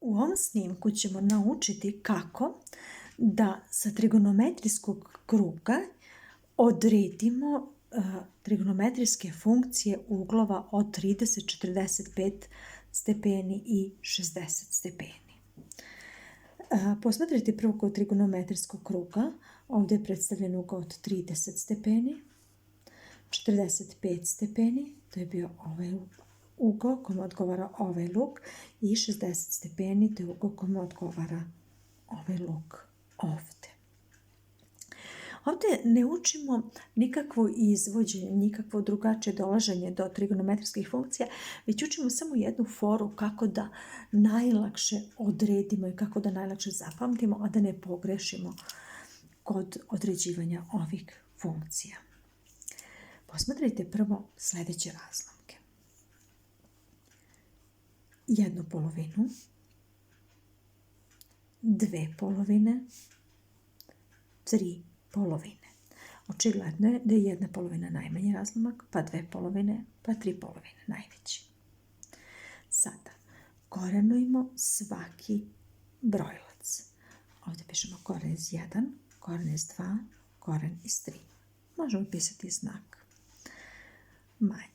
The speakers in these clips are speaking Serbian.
U ovom snimku ćemo naučiti kako da sa trigonometrijskog kruga odredimo trigonometrijske funkcije uglova od 30, 45 stepeni i 60 stepeni. Posmatrajte prvo kod trigonometrijskog kruga. Ovdje je predstavljen ugao od 30 stepeni, 45 stepeni, to je bio ovaj ugao kome odgovara ovaj luk, i 60 stepeni, to je ugao kome odgovara ovaj luk ovdje. Ovdje ne učimo nikakvo izvođenje, nikakvo drugačije dolaženje do trigonometrijskih funkcija, već učimo samo jednu foru kako da najlakše odredimo i kako da najlakše zapamtimo, a da ne pogrešimo kod određivanja ovih funkcija. Posmatrajte prvo sljedeće razlomke. 1 polovinu, 2 polovine, 3 polovine. Očigledno je da je 1 polovina najmanji razlomak, pa 2 polovine, pa 3 polovine najveći. Sada korenujmo svaki brojilac. Ovdje pišemo koren iz 1, koren iz 2, koren iz 3. Možemo pisati znak manje.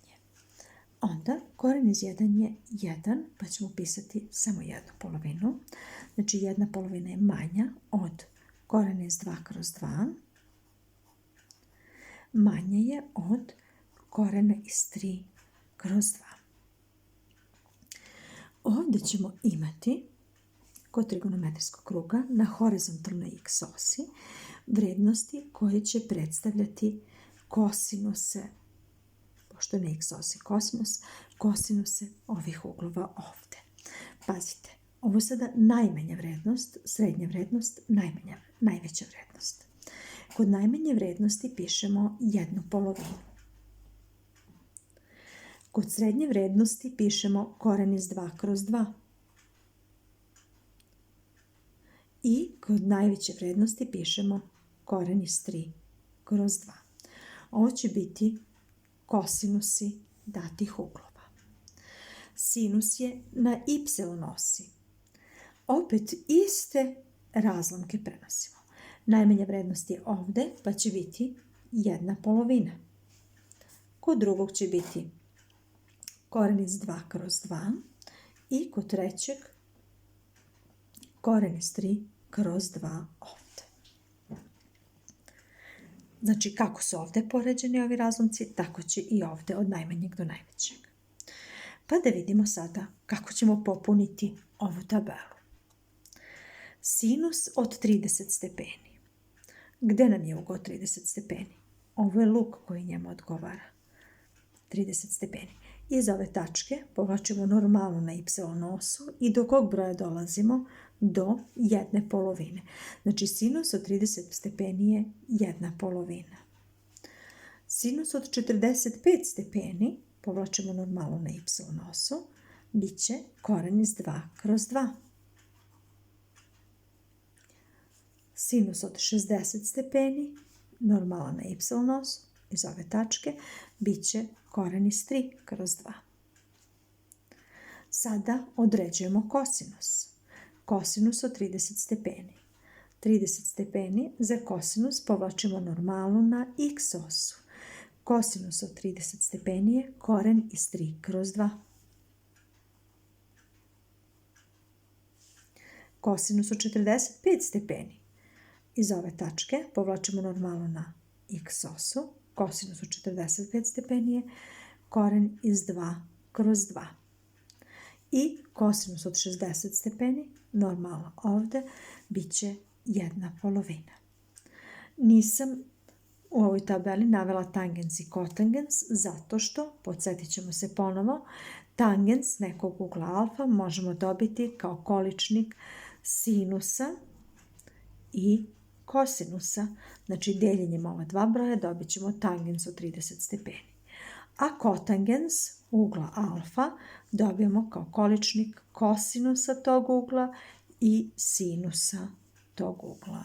Onda koren iz 1 je 1, pa ćemo pisati samo 1 polovinu. Znači 1 polovina je manja od koren iz 2 kroz 2, manje je od korena iz 3 kroz 2. Ovdje ćemo imati kod trigonometrijskog kruga na horizontalnoj x osi vrednosti koje će predstavljati kosinuse, pošto na x osi kosinuse ovih uglova ovdje. Pazite, ovo je sada najmanja vrednost, srednja vrednost, najveća vrednost. Kod najmanje vrednosti pišemo 1 polovinu. Kod srednje vrednosti pišemo koren iz 2 kroz 2. I kod najveće vrednosti pišemo koren iz 3 kroz 2. Ovo će biti kosinusi datih uglova. Sinus je na y osi. Opet iste razlomke prenosimo. Najmanja vrednost je ovdje, pa će biti 1 polovina. Kod drugog će biti koren iz 2 kroz 2 i kod trećeg koren iz 3 kroz 2 ovdje. Znači, kako su ovdje poređeni ovi razlomci, tako će i ovdje od najmanjeg do najvećeg. Pa da vidimo sada kako ćemo popuniti ovu tabelu. Sinus od 30 stepeni. Gdje nam je ugao 30 stepeni? Ovo je luk koji njemu odgovara. 30 stepeni. Iz ove tačke povlačimo normalno na y osu i do kog broja dolazimo? Do 1 polovine. Znači sinus od 30 stepeni je 1 polovina. Sinus od 45 stepeni povlačimo normalno na y osu, bit će koren iz 2 kroz 2. Sinus od 60 stepeni, normalno na y osu, iz ove tačke, bit će koren iz 3 kroz 2. Sada određujemo kosinus. Kosinus od 30 stepeni. 30 stepeni za kosinus povlačimo normalno na x osu. Kosinus od 30 stepeni je koren iz 3 kroz 2. Kosinus od 45 stepeni. Iz ove tačke povlačimo normalno na x osu. Kosinus od 45 stepeni je koren iz 2 kroz 2. I kosinus od 60 stepeni, normalno ovdje, bit će 1 polovina. Nisam u ovoj tabeli navela tangens i kotangens zato što, podsjetit ćemo se ponovo, tangens nekog ugla alfa možemo dobiti kao količnik sinusa i kosinusa. Znači, deljenjem ova dva broja dobit ćemo tangens od 30 stepeni. A kotangens ugla alfa dobijemo kao količnik kosinusa tog ugla i sinusa tog ugla.